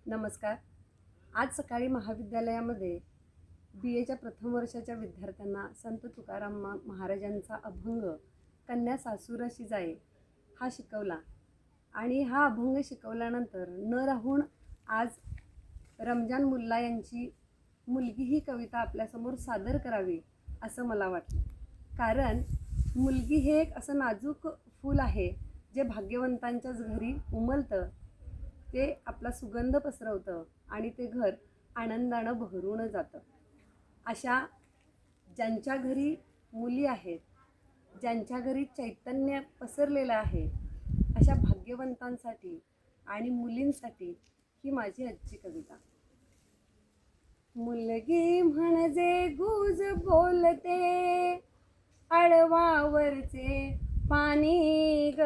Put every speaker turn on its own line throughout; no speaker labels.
नमस्कार. आज सकाळी महाविद्यालयामध्ये BAच्या प्रथम वर्षाच्या विद्यार्थ्यांना संत तुकाराम महाराजांचा अभंग कन्या सासुराशी जाये हा शिकवला आणि हा अभंग शिकवल्यानंतर न राहून आज रमजान मुल्ला यांची मुलगी ही कविता आपल्यासमोर सादर करावी असं मला वाटलं. कारण मुलगी हे एक असं नाजूक फूल आहे जे भाग्यवंतांच्याच घरी उमलतं, ते आपला सुगंध पसरवतं आणि ते घर आनंदानं बहरून जातं. अशा ज्यांच्या घरी मुली आहेत, ज्यांच्या घरी चैतन्य पसरलेलं आहे, अशा भाग्यवंतांसाठी आणि मुलींसाठी ही माझी आजची कविता. मुलगी म्हणजे गुज बोलते आळवावरचे पाणी ग.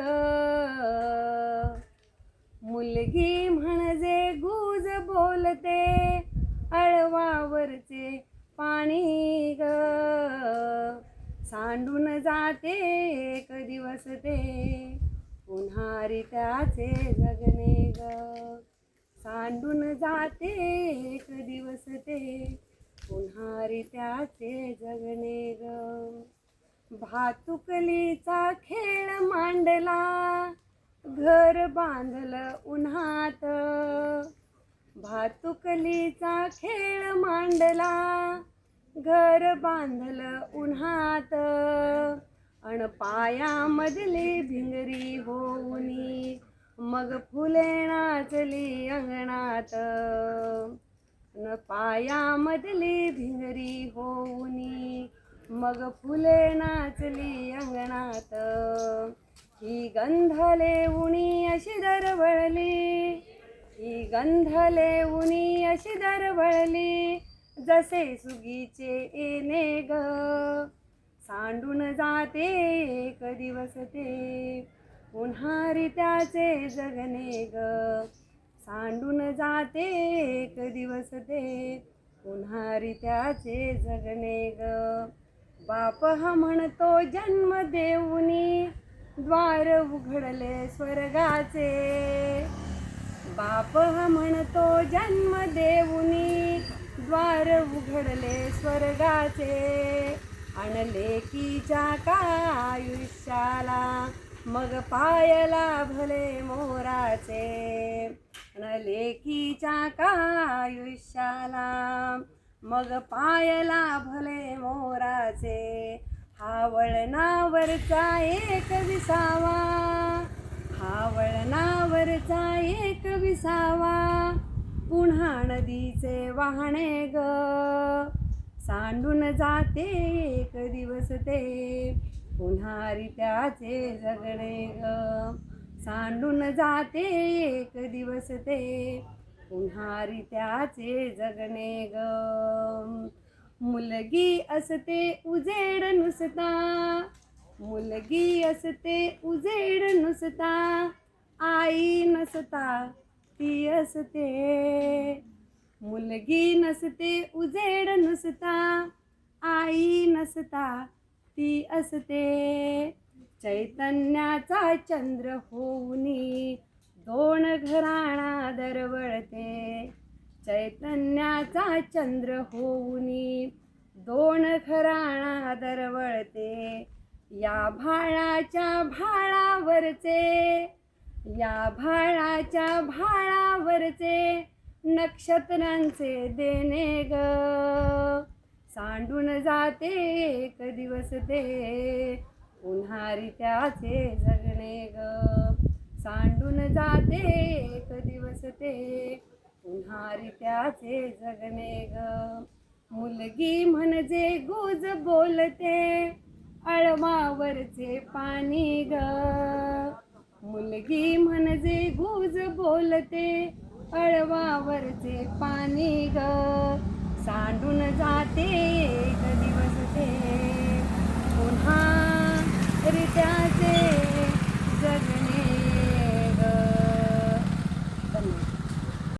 मुलगी म्हणजे गुज बोलते आळवावरचे पाणी ग. सांडून जाते एक दिवस ते उन्हारी त्याचे जगणे ग. सांडून जाते एक दिवस ते उन्हारी त्याचे जगणे ग. भातुकलीचा खेळ मांडला घर बांधलं उन्हात. भातुकलीचा खेळ मांडला घर बांधलं उन्हात. अन पायामधली भिंगरी होऊनी मग फुले नाचली अंगणात. अन पायामधली भिंगरी होऊनी मग फुले नाचली अंगणात. ही गंधले उणी अशी दरवळली, ही गंधले उणी अशी दरवळली जसे सुगीचे येणे ग. सांडून जाते एक दिवस ते उन्हारी त्याचे जगणे ग. सांडून जाते एक दिवस ते उन्हारी त्याचे जगणे ग. बाप हा म्हणतो जन्म देऊनी द्वार उघडले स्वर्गाचे. बाप हा म्हणतो जन्म देऊनी द्वार उघडले स्वर्गाचे. अन लेकीच्या का आयुष्याला मग पायला भले मोराचे. अन लेकीच्या का आयुष्याला मग पायला भले मोराचे. हा वळणावरचा एक विसावा, हा वळणावरचा एक विसावा पुन्हा नदीचे वाहणे ग. सांडून जाते एक दिवस ते उन्हारी त्याचे जगणे ग. सांडून जाते एक दिवस ते उन्हारी त्याचे जगणे ग. मुलगी असते उजेड नुसता, मुलगी असते उजेड नुसता आई नसता ती असते. मुलगी नसते उजेड नुसता आई नसता ती असते. चैतन्याचा चंद्र होऊनी दोन घराणा दरवळते. चैतन्याचा चंद्र होऊनी दोन घराणा दरवळते. या भाळाच्या भाळावरचे, या भाळाच्या भाळावरचे नक्षत्रांचे देणे ग. सांडून जाते एक दिवस ते उन्हारी त्याचे जगणे ग. सांडून जाते एक दिवस ते उन्हारी त्याचे जगणे ग. मुलगी म्हणजे गुज बोलते आळवावरचे पाणी ग. मुलगी म्हणजे गुज बोलते आळवावरचे पाणी ग. सांडून जाते एक दिवस ते उन्हारी त्याचे